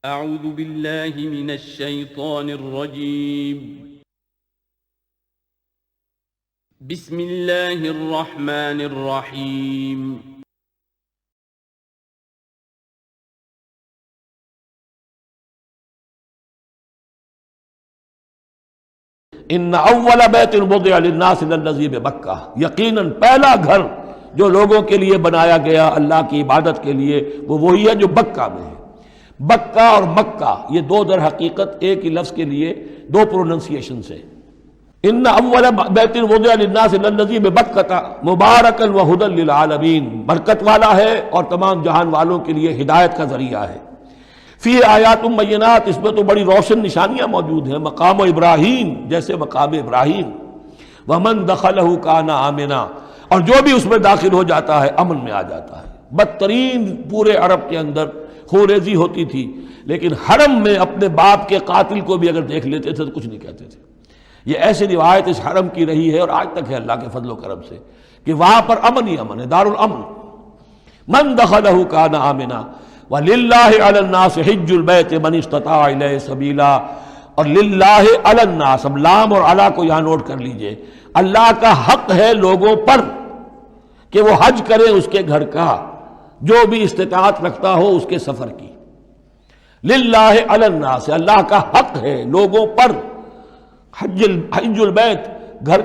اعوذ باللہ من الشیطان الرجیم بسم اللہ الرحمن الرحیم ان اول بیت وضع للناس للذی بمکہ، یقیناً پہلا گھر جو لوگوں کے لیے بنایا گیا اللہ کی عبادت کے لیے وہ وہی ہے جو بکہ میں ہے۔ بکہ اور مکہ یہ دو در حقیقت ایک ہی لفظ کے لیے دو پروننسیشن سے۔ ان اول بیت وضع للناس للذی بمکہ مبارکا وہدی للعالمین، برکت والا ہے اور تمام جہان والوں کے لیے ہدایت کا ذریعہ ہے۔ فی آیات بینات، اس میں تو بڑی روشن نشانیاں موجود ہیں، مقام ابراہیم جیسے مقام ابراہیم، ومن دخلہ کان آمنا، اور جو بھی اس میں داخل ہو جاتا ہے امن میں آ جاتا ہے۔ بدترین پورے عرب کے اندر خوریزی ہوتی تھی، لیکن حرم میں اپنے باپ کے قاتل کو بھی اگر دیکھ لیتے تھے تو کچھ نہیں کہتے تھے۔ یہ ایسی روایت اس حرم کی رہی ہے اور آج تک ہے اللہ کے فضل و کرم سے کہ وہاں پر امن ہی امن ہے، دار الامن۔ من دخلہ کان آمنا وَلِلَّهِ عَلَى النَّاسِ حِجُّ الْبَيْتِ مَنِ اسْتَطَاعَ إِلَيْهِ سَبِيلًا، اور للہ علی الناس، اب لام اور علی کو یہاں نوٹ کر لیجئے، اللہ کا حق ہے لوگوں پر کہ وہ حج کرے اس کے گھر کا، جو بھی استطاعت رکھتا ہو اس کے سفر کی۔ للہ علی الناس، اللہ کا حق ہے لوگوں پر، حج البیت، گھر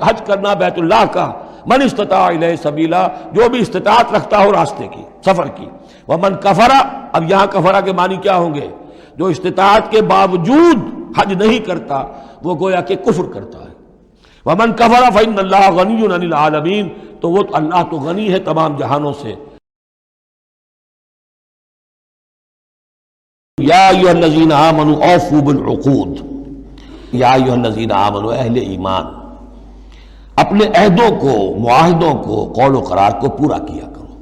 حج کرنا بیت اللہ کا، من استطاع الیہ سبیلا، جو بھی استطاعت رکھتا ہو راستے کی، سفر کی۔ ومن کفرا، اب یہاں کفرا کے معنی کیا ہوں گے؟ جو استطاعت کے باوجود حج نہیں کرتا وہ گویا کہ کفر کرتا ہے۔ ومن کفر فإن اللہ غنی عن العالمین، تو وہ اللہ تو غنی ہے تمام جہانوں سے۔ یا ایھا الذین آمنوا اوفوا بالعقود، یا ایھا الذین آمنوا، اہل ایمان، اپنے عہدوں کو، معاہدوں کو، قول و قرار کو پورا کیا کرو۔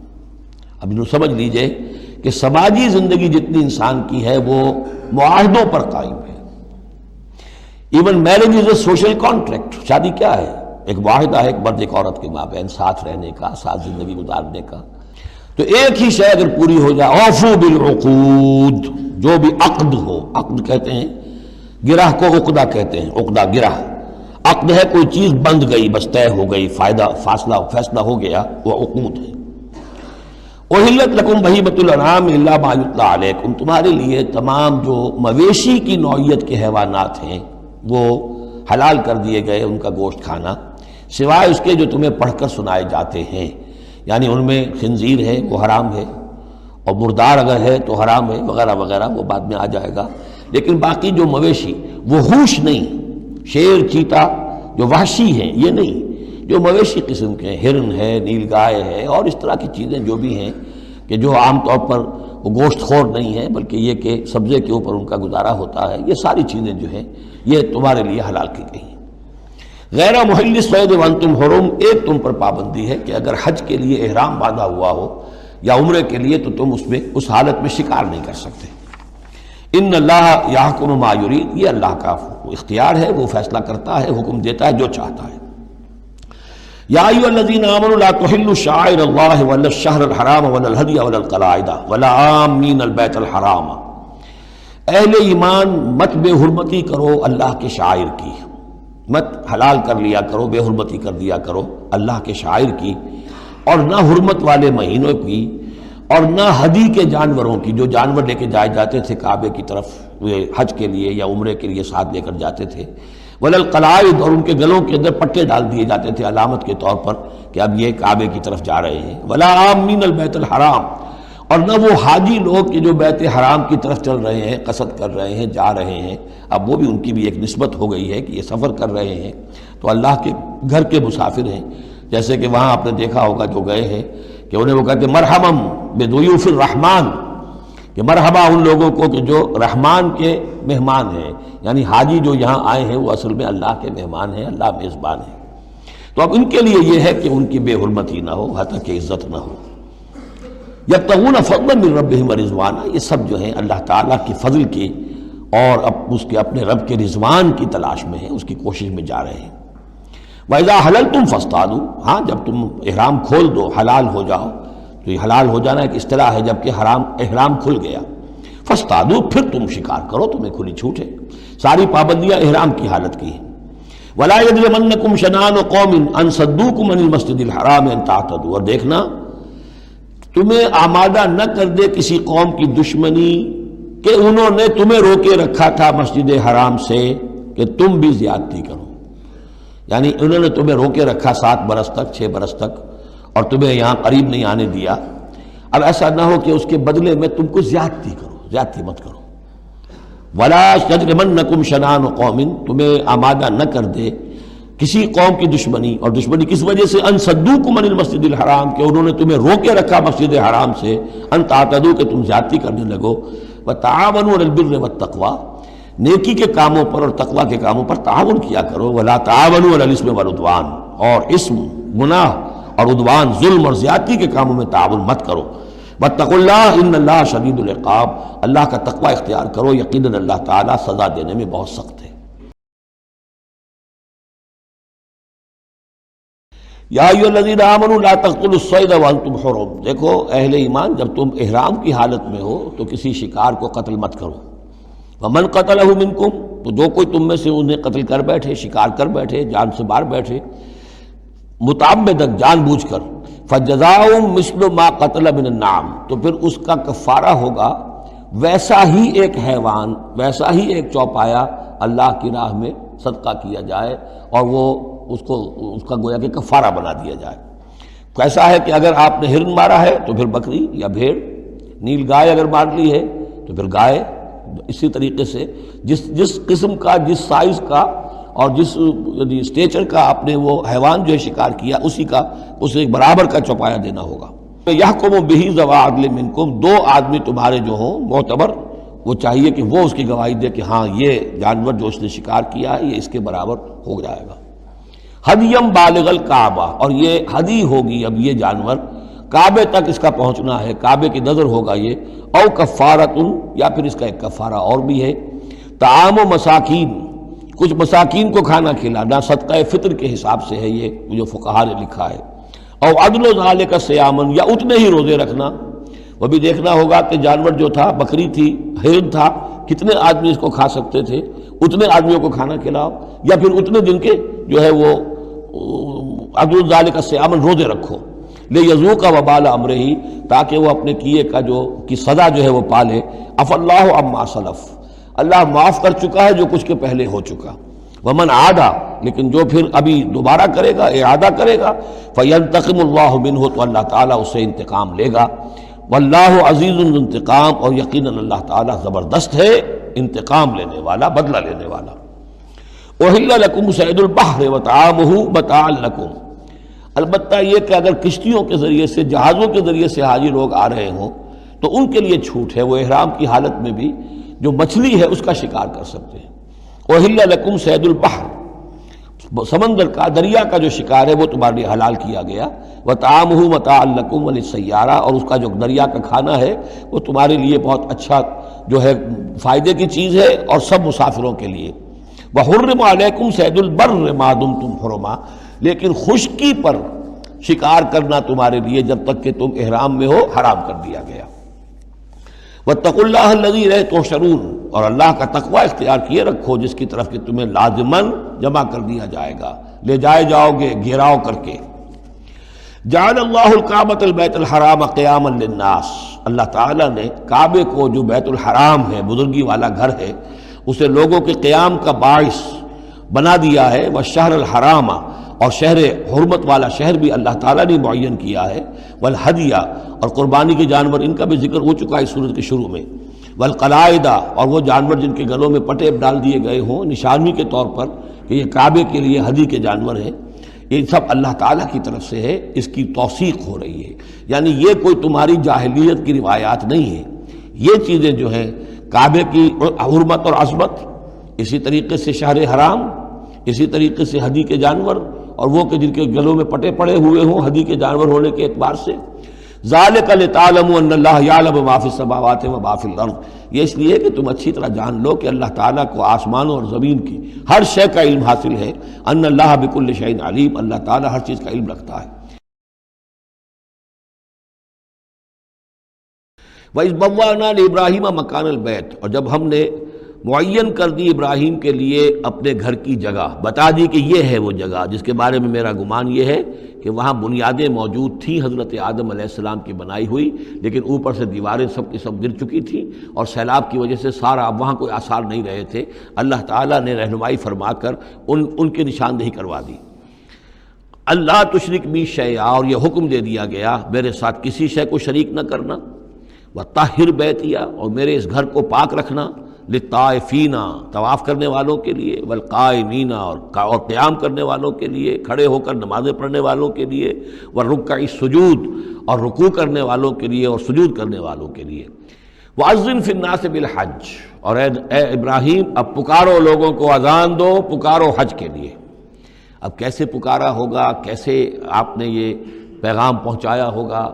اب انہوں سمجھ لیجئے کہ سماجی زندگی جتنی انسان کی ہے وہ معاہدوں پر قائم ہے۔ Even marriage is a social contract, شادی کیا ہے؟ ایک معاہدہ ہے ایک مرد ایک عورت کے مابین ساتھ رہنے کا، ساتھ زندگی گزارنے کا۔ تو ایک ہی شے اگر پوری ہو جائے، اوفوا بالعقود، جو بھی عقد ہو، عقد کہتے ہیں گرہ کو، عقدہ کہتے ہیں، عقدہ گرہ، عقد ہے کوئی چیز بند گئی، بس طے ہو گئی، فیصلہ ہو گیا، وہ عقود ہے۔ احلت لکم بہیمۃ الانعام الا ما یتلی علیکم، تمہارے لیے تمام جو مویشی کی نوعیت کے حیوانات ہیں وہ حلال کر دیے گئے، ان کا گوشت کھانا، سوائے اس کے جو تمہیں پڑھ کر سنائے جاتے ہیں، یعنی ان میں خنزیر ہے وہ حرام ہے، اور مردار اگر ہے تو حرام ہے، وغیرہ وغیرہ، وہ بعد میں آ جائے گا۔ لیکن باقی جو مویشی، وحوش نہیں، شیر چیتا جو وحشی ہیں یہ نہیں، جو مویشی قسم کے، ہرن ہے، نیل گائے ہے، اور اس طرح کی چیزیں جو بھی ہیں کہ جو عام طور پر وہ گوشت خور نہیں ہے بلکہ یہ کہ سبزے کے اوپر ان کا گزارا ہوتا ہے، یہ ساری چیزیں جو ہیں یہ تمہارے لیے حلال کی گئی ہیں۔ غیر محل الصید وانتم حرم، ایک تم پر پابندی ہے کہ اگر حج کے لیے احرام باندھا ہوا ہو یا عمرے کے لیے تو تم اس میں اس حالت میں شکار نہیں کر سکتے۔ ان اللہ یحکم ما یرید، یہ اللہ کا اختیار ہے، وہ فیصلہ کرتا ہے، حکم دیتا ہے جو چاہتا ہے۔ یا ایھا الذین آمنوا لا تحلوا شعائر اللہ ولا الشہر الحرام ولا الہدی ولا القلائد ولا عامین البیت الحرام، اہل ایمان مت بے حرمتی کرو اللہ کے شعائر کی، مت حلال کر لیا کرو، بے حرمتی کر دیا کرو اللہ کے شعائر کی، اور نہ حرمت والے مہینوں کی، اور نہ ہدی کے جانوروں کی، جو جانور لے کے جائے جاتے تھے کعبے کی طرف حج کے لیے یا عمرے کے لیے ساتھ لے کر جاتے تھے، ولا القلائد، اور ان کے گلوں کے اندر پٹے ڈال دیے جاتے تھے علامت کے طور پر کہ اب یہ کعبے کی طرف جا رہے ہیں، ولا عامین البیت الحرام، اور نہ وہ حاجی لوگ کہ جو بیت حرام کی طرف چل رہے ہیں، قصد کر رہے ہیں، جا رہے ہیں، اب وہ بھی ان کی بھی ایک نسبت ہو گئی ہے کہ یہ سفر کر رہے ہیں تو اللہ کے گھر کے مسافر ہیں۔ جیسے کہ وہاں آپ نے دیکھا ہوگا جو گئے ہیں کہ انہیں وہ کہتے ہیں مرحبا بضیوف الرحمن، کہ مرحبا ان لوگوں کو کہ جو رحمان کے مہمان ہیں، یعنی حاجی جو یہاں آئے ہیں وہ اصل میں اللہ کے مہمان ہیں، اللہ میزبان ہے۔ تو اب ان کے لیے یہ ہے کہ ان کی بے حرمتی نہ ہو، حتیٰ کہ عزت نہ ہو۔ یبتغون فضلا من ربہم ورضوانا، یہ سب جو ہیں اللہ تعالیٰ کی فضل کی اور اس کے اپنے رب کے رضوان کی تلاش میں ہیں، اس کی کوشش میں جا رہے ہیں۔ وَإِذَا حَلَلْتُمْ فَاصْطَادُوا، ہاں جب تم احرام کھول دو، حلال ہو جاؤ، تو یہ حلال ہو جانا ایک اصطلاح ہے، جبکہ احرام کھل گیا۔ فاصطادوا، پھر تم شکار کرو، تمہیں کھلی چھوٹ ہے۔ ساری پابندیاں احرام کی حالت کی ہیں۔ ولا یجرمنکم شنآن قوم ان صدوکم عن المسجد الحرام ان تعتدوا، اور دیکھنا تمہیں آمادہ نہ کر دے کسی قوم کی دشمنی کہ انہوں نے تمہیں روکے رکھا تھا مسجد حرام سے کہ تم بھی زیادتی کرو، یعنی انہوں نے تمہیں روکے رکھا 7 برس تک، 6 برس تک، اور تمہیں یہاں قریب نہیں آنے دیا۔ اب ایسا نہ ہو کہ اس کے بدلے میں تم کو زیادتی کرو، زیادتی مت کرو۔ ولا یجرمنکم شنآن قوم، تمہیں آمادہ نہ کر دے کسی قوم کی دشمنی، اور دشمنی کس وجہ سے؟ ان صدوکم عن المسجد الحرام، کہ انہوں نے تمہیں روکے رکھا مسجد حرام سے، ان تعتدوا، کہ تم زیادتی کرنے لگو۔ وتعاونوا علی البر والتقوی، نیکی کے کاموں پر اور تقوی کے کاموں پر تعاون کیا کرو۔ ولا تعاونوا علی الاثم والعدوان، اور اسم، گناہ اور عدوان، ظلم اور زیادتی کے کاموں میں تعاون مت کرو۔ واتقوا اللہ ان اللہ شدید العقاب، اللہ کا تقوی اختیار کرو، یقیناً اللہ تعالیٰ سزا دینے میں بہت سخت ہے۔ یا ایھا الذین آمنوا لا تقتلوا الصید وانتم حرم، دیکھو اہل ایمان، جب تم احرام کی حالت میں ہو تو کسی شکار کو قتل مت کرو۔ ومن قتلہ منکم، تو جو کوئی تم میں سے انہیں قتل کر بیٹھے، شکار کر بیٹھے، جان سے مار بیٹھے، متعمدن، جان بوجھ کر، فجزاء مثل ما قتل من النعم، تو پھر اس کا کفارہ ہوگا ویسا ہی ایک حیوان، ویسا ہی ایک چوپایا اللہ کی راہ میں صدقہ کیا جائے، اور وہ اس کا گویا کہ کفارہ بنا دیا جائے۔ کیسا ہے کہ اگر آپ نے ہرن مارا ہے تو پھر بکری یا بھیڑ، نیل گائے اگر مار لی ہے تو پھر گائے، اسی طریقے سے جس قسم کا، جس سائز کا اور جس اسٹیچر کا آپ نے وہ حیوان جو ہے شکار کیا، اسی کا اسے ایک برابر کا چوپایا دینا ہوگا۔ یحکم بہ ذوی عدل منکم، 2 آدمی تمہارے جو ہوں معتبر، وہ چاہیے کہ وہ اس کی گواہی دے کہ ہاں یہ جانور جو اس نے شکار کیا ہے یہ اس کے برابر ہو جائے گا۔ ہدیم بالغ الکعبہ، اور یہ ہدی ہوگی اب یہ جانور، کعبے تک اس کا پہنچنا ہے، کعبے کی نظر ہوگا یہ، او کفارۃ، یا پھر اس کا ایک کفارہ اور بھی ہے، طعام و مساکین، کچھ مساکین کو کھانا کھلانا، صدقہ فطر کے حساب سے ہے یہ جو فقہا نے لکھا ہے، او عدل ذالک صیامن، یا اتنے ہی روزے رکھنا۔ وہ بھی دیکھنا ہوگا کہ جانور جو تھا، بکری تھی، ہرن تھا، کتنے آدمی اس کو کھا سکتے تھے، اتنے آدمیوں کو کھانا کھلاؤ، یا پھر اتنے دن کے جو ہے وہ عدل ذالک صیامن روزے رکھو، لیذوق وبال امرہ، تاکہ وہ اپنے کیے کا کی سزا جو ہے وہ پالے۔ عفا اللہ عما سلف، اللہ معاف کر چکا ہے جو کچھ کے پہلے ہو چکا۔ ومن عادا، لیکن جو پھر ابھی دوبارہ کرے گا، اعادہ کرے گا، فینتقم اللہ منہ، تو اللہ تعالیٰ اس سے انتقام لے گا۔ واللہ عزیز ذو انتقام، اور یقیناً اللہ تعالیٰ زبردست ہے، انتقام لینے والا، بدلہ لینے والا۔ احل لکم صید البحر وطعامہ متاعا لکم، البتہ یہ کہ اگر کشتیوں کے ذریعے سے، جہازوں کے ذریعے سے حاجی لوگ آ رہے ہوں تو ان کے لیے چھوٹ ہے، وہ احرام کی حالت میں بھی جو مچھلی ہے اس کا شکار کر سکتے ہیں۔ احل لکم صید البحر، سمندر کا، دریا کا جو شکار ہے وہ تمہارے لیے حلال کیا گیا۔ وطعامہ متاعا لکم وللسیارہ، اور اس کا جو دریا کا کھانا ہے وہ تمہارے لیے بہت اچھا جو ہے فائدے کی چیز ہے، اور سب مسافروں کے لیے۔ وحرم علیکم صید البر ما دمتم حرما، لیکن خشکی پر شکار کرنا تمہارے لیے جب تک کہ تم احرام میں ہو حرام کر دیا گیا۔ واتقوا اللہ الذی الیہ تحشرون، اور اللہ کا تقوی اختیار کیے رکھو جس کی طرف کہ تمہیں لازماً جمع کر دیا جائے گا، لے جائے جاؤ گے گھیراؤ کر کے۔ جعل اللہ الکعبۃ البیت الحرام قیاما للناس، اللہ تعالیٰ نے کعبے کو جو بیت الحرام ہے، بزرگی والا گھر ہے، اسے لوگوں کے قیام کا باعث بنا دیا ہے۔ والشہر الحرام، اور شہر حرمت والا شہر بھی اللہ تعالیٰ نے معین کیا ہے۔ والہدیہ، اور قربانی کے جانور، ان کا بھی ذکر ہو چکا ہے سورت کے شروع میں۔ والقلائد، اور وہ جانور جن کے گلوں میں پٹے ڈال دیے گئے ہوں نشانی کے طور پر کہ یہ کعبے کے لیے ہدی کے جانور ہیں، یہ سب اللہ تعالیٰ کی طرف سے ہے، اس کی توثیق ہو رہی ہے، یعنی یہ کوئی تمہاری جاہلیت کی روایات نہیں ہے، یہ چیزیں جو ہیں کعبے کی حرمت اور عظمت، اسی طریقے سے شہر حرام، اسی طریقے سے ہدی کے جانور، اور وہ کہ جن کے گلوں میں پٹے پڑے ہوئے ہوں ہدی کے جانور ہونے کے اعتبار سے۔ ذالک لتعلموا ان اللہ یعلم ما فی السماوات و ما فی الارض، یہ اس لیے کہ تم اچھی طرح جان لو کہ اللہ تعالیٰ کو آسمانوں اور زمین کی ہر شے کا علم حاصل ہے۔ ان اللہ بکل شیء علیم، اللہ تعالیٰ ہر چیز کا علم رکھتا ہے۔ وَإِذْ بَوَّأْنَا لِإِبْرَاهِيمَ مَكَانَ الْبَيْتِ، اور جب ہم نے معین کر دی ابراہیم کے لیے اپنے گھر کی جگہ، بتا دی کہ یہ ہے وہ جگہ جس کے بارے میں میرا گمان یہ ہے کہ وہاں بنیادیں موجود تھیں حضرت آدم علیہ السلام کی بنائی ہوئی، لیکن اوپر سے دیواریں سب کی سب گر چکی تھیں اور سیلاب کی وجہ سے سارا اب وہاں کوئی آثار نہیں رہے تھے۔ اللہ تعالیٰ نے رہنمائی فرما کر ان کی نشاندہی کروا دی۔ اللہ تشرک بی شیئا، اور یہ حکم دے دیا گیا میرے ساتھ کسی شے کو شریک نہ کرنا، وطہر بیتیا، اور میرے اس گھر کو پاک رکھنا، للطائفین، طواف کرنے والوں کے لیے، والقائمین، اور قیام کرنے والوں کے لیے، کھڑے ہو کر نمازیں پڑھنے والوں کے لیے، والرکع السجود، اور رکوع کرنے والوں کے لیے اور سجود کرنے والوں کے لیے۔ وَأَذِّن فِي النَّاسِ بِالْحَجِّ، اور اے ابراہیم اب پکارو لوگوں کو، اذان دو، پکارو حج کے لیے۔ اب کیسے پکارا ہوگا، کیسے آپ نے یہ پیغام پہنچایا ہوگا،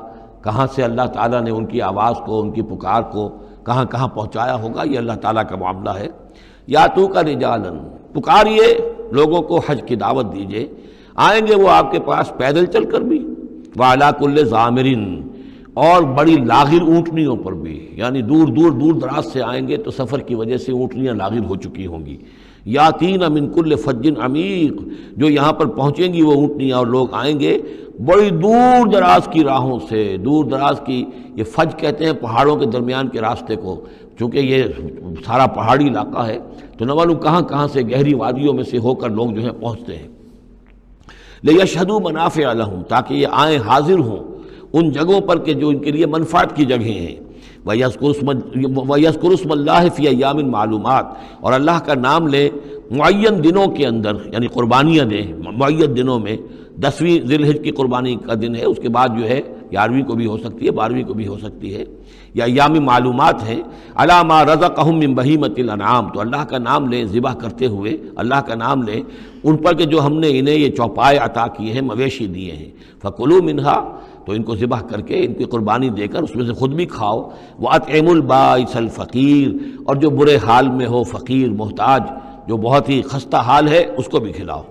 کہاں سے اللہ تعالیٰ نے ان کی آواز کو، ان کی پکار کو کہاں کہاں پہنچایا ہوگا، یہ اللہ تعالیٰ کا معاملہ ہے۔ یا تو کا رجالن، پکاریے لوگوں کو، حج کی دعوت دیجیے، آئیں گے وہ آپ کے پاس پیدل چل کر بھی، وعلیٰ کل ضامر، اور بڑی لاغر اونٹنیوں پر بھی، یعنی دور دراز سے آئیں گے تو سفر کی وجہ سے اونٹنیاں لاغر ہو چکی ہوں گی۔ یاتین من کل فج عمیق، جو یہاں پر پہنچیں گی وہ اونٹنیاں اور لوگ آئیں گے بڑی دور دراز کی راہوں سے، دور دراز کی، یہ فج کہتے ہیں پہاڑوں کے درمیان کے راستے کو، چونکہ یہ سارا پہاڑی علاقہ ہے تو نہ معلوم کہاں کہاں سے گہری وادیوں میں سے ہو کر لوگ جو ہیں پہنچتے ہیں۔ لیشہدوا منافع لہم، تاکہ یہ آئیں حاضر ہوں ان جگہوں پر کہ جو ان کے لیے منفعت کی جگہیں ہیں۔ وَيَذْكُرُ اسْمَ اللَّهِ فِي أَيَّامٍ مَعْلُومَاتٍ، اور اللہ کا نام لیں معین دنوں کے اندر، یعنی قربانیاں دیں معین دنوں میں۔ 10ویں ذی الحجہ کی قربانی کا دن ہے، اس کے بعد جو ہے 11ویں کو بھی ہو سکتی ہے، 12ویں کو بھی ہو سکتی ہے، یا ایام معلومات ہیں۔ عَلَىٰ مَا رَزَقَهُم مِّن بَهِیمَةِ الْأَنْعَامِ، تو اللہ کا نام لیں ذبح کرتے ہوئے، اللہ کا نام لیں ان پر کہ جو ہم نے انہیں یہ چوپائے عطا کیے ہیں، مویشی دیے ہیں۔ فَكُلُوا مِنْهَا، تو ان کو ذبح کر کے ان کی قربانی دے کر اس میں سے خود بھی کھاؤ۔ وَأَطْعِمُوا الْبَائِسَ الْفَقِيرَ، اور جو برے حال میں ہو، فقیر محتاج جو بہت ہی خستہ حال ہے، اس کو بھی کھلاؤ۔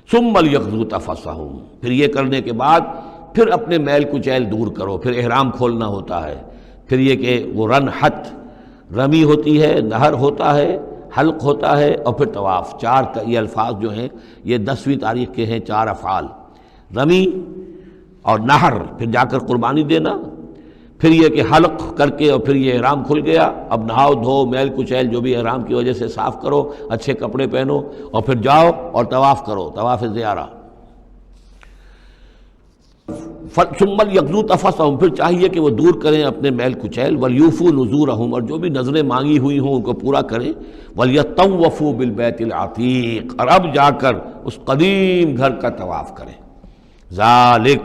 ثُمَّ لْيَقْضُوا تَفَثَّهُمْ، پھر یہ کرنے کے بعد پھر اپنے میل کچیل دور کرو، پھر احرام کھولنا ہوتا ہے، پھر یہ کہ وہ رنحت، رمی ہوتی ہے، نہر ہوتا ہے، حلق ہوتا ہے، اور پھر طواف۔ چار یہ الفاظ جو ہیں یہ 10ویں تاریخ کے ہیں، 4 افعال، رمی اور نہر، پھر جا کر قربانی دینا، پھر یہ کہ حلق کر کے اور پھر یہ احرام کھل گیا، اب نہاؤ دھو، میل کچیل جو بھی احرام کی وجہ سے صاف کرو، اچھے کپڑے پہنو، اور پھر جاؤ اور طواف کرو، طواف زیارہ۔ ثم لیقضوا تفثهم، پھر چاہیے کہ وہ دور کریں اپنے میل کچیل، ولیوفوا نذورهم، اور جو بھی نذریں مانگی ہوئی ہوں ان کو پورا کریں، ولیطوفوا بالبیت العتیق، اور اب جا کر اس قدیم گھر کا طواف کریں۔ ذالک،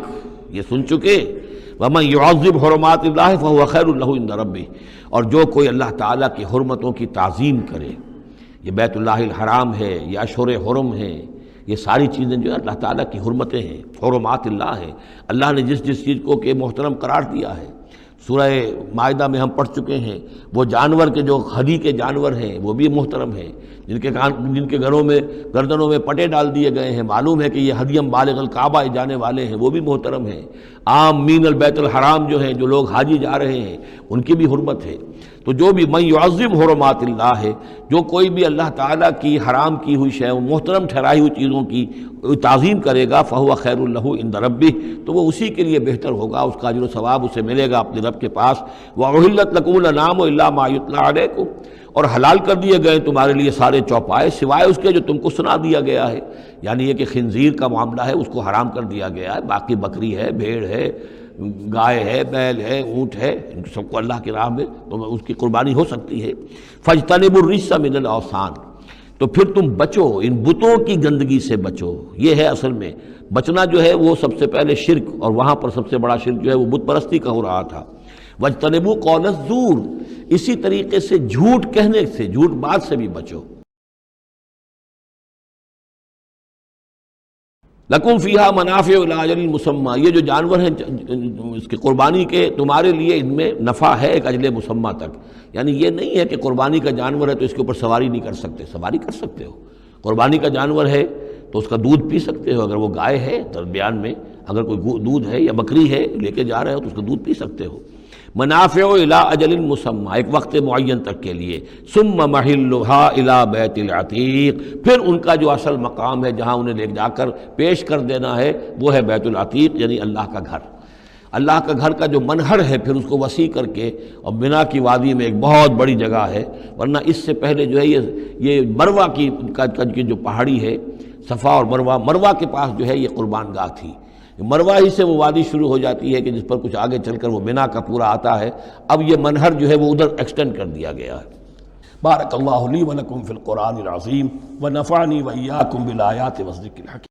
یہ سن چکے، ومن یعظم حرمات اللہ فہو خیر لہ عند ربہ، اور جو کوئی اللہ تعالیٰ کی حرمتوں کی تعظیم کرے، یہ بیت اللہ الحرام ہے، یہ اشہر حرم ہے، یہ ساری چیزیں جو ہے اللہ تعالیٰ کی حرمتیں ہیں، حرمات اللہ ہیں، اللہ نے جس جس چیز کو کہ محترم قرار دیا ہے۔ سورہ مائدہ میں ہم پڑھ چکے ہیں، وہ جانور کے جو ہدی کے جانور ہیں وہ بھی محترم ہیں، جن کے گھروں میں گردنوں میں پٹے ڈال دیے گئے ہیں، معلوم ہے کہ یہ ہدیم بالغ الکعبہ جانے والے ہیں، وہ بھی محترم ہیں۔ عام مین البیت الحرام جو ہیں، جو لوگ حاجی جا رہے ہیں، ان کی بھی حرمت ہے۔ تو جو بھی من یعظم حرمات اللہ ہے، جو کوئی بھی اللہ تعالیٰ کی حرام کی ہوئی شے، محترم ٹھہرائی ہوئی چیزوں کی تعظیم کرے گا، فہو خیر لہ عند ربہ، تو وہ اسی کے لیے بہتر ہوگا، اس کا اجر و ثواب اسے ملے گا اپنے رب کے پاس۔ وَأُحِلَّتْ لَكُمُ الْأَنْعَامُ إِلَّا مَا يُتْلَىٰ عَلَيْكُمْ، اور حلال کر دیے گئے تمہارے لیے سارے چوپائے سوائے اس کے جو تم کو سنا دیا گیا ہے، یعنی یہ کہ خنزیر کا معاملہ ہے، اس کو حرام کر دیا گیا ہے، باقی بکری ہے، بھیڑ ہے، گائے ہے، بیل ہے، اونٹ ہے، ان سب کو اللہ کی راہ میں تو اس کی قربانی ہو سکتی ہے۔ فَاجْتَنِبُوا الرِّجْسَ مِنَ الْأَوْثَانِ، تو پھر تم بچو، ان بتوں کی گندگی سے بچو۔ یہ ہے اصل میں بچنا جو ہے وہ سب سے پہلے شرک، اور وہاں پر سب سے بڑا شرک جو ہے وہ بت پرستی کا ہو رہا تھا۔ وَاجْتَنِبُوا قَوْلَ الزُّورِ، اسی طریقے سے جھوٹ کہنے سے، جھوٹ بات سے بھی بچو۔ لکم فیہا منافع الی اجل مسمى، یہ جو جانور ہیں اس کی قربانی کے، تمہارے لیے ان میں نفع ہے ایک اجل مسمى تک، یعنی یہ نہیں ہے کہ قربانی کا جانور ہے تو اس کے اوپر سواری نہیں کر سکتے، سواری کر سکتے ہو۔ قربانی کا جانور ہے تو اس کا دودھ پی سکتے ہو، اگر وہ گائے ہے درمیان میں، اگر کوئی دودھ ہے یا بکری ہے لے کے جا رہے ہو تو اس کا دودھ پی سکتے ہو۔ منافع الی اجل مسمى، ایک وقت معین تک کے لیے، ثم محلها الی بیت العتیق، پھر ان کا جو اصل مقام ہے جہاں انہیں لے جا کر پیش کر دینا ہے وہ ہے بیت العتیق، یعنی اللہ کا گھر۔ اللہ کا گھر کا جو منہر ہے پھر اس کو وسیع کر کے، اور منا کی وادی میں ایک بہت بڑی جگہ ہے، ورنہ اس سے پہلے جو ہے یہ مروہ کی جو پہاڑی ہے، صفا اور مروہ کے پاس جو ہے یہ قربان گاہ تھی۔ مروہ ہی سے وہ وادی شروع ہو جاتی ہے کہ جس پر کچھ آگے چل کر وہ منا کا پورا آتا ہے۔ اب یہ منہر جو ہے وہ ادھر ایکسٹینڈ کر دیا گیا ہے۔ بارک اللہ لی و لکم فی القرآن العظیم ونفعنی و ایاکم بالآیات والذکر الحکیم۔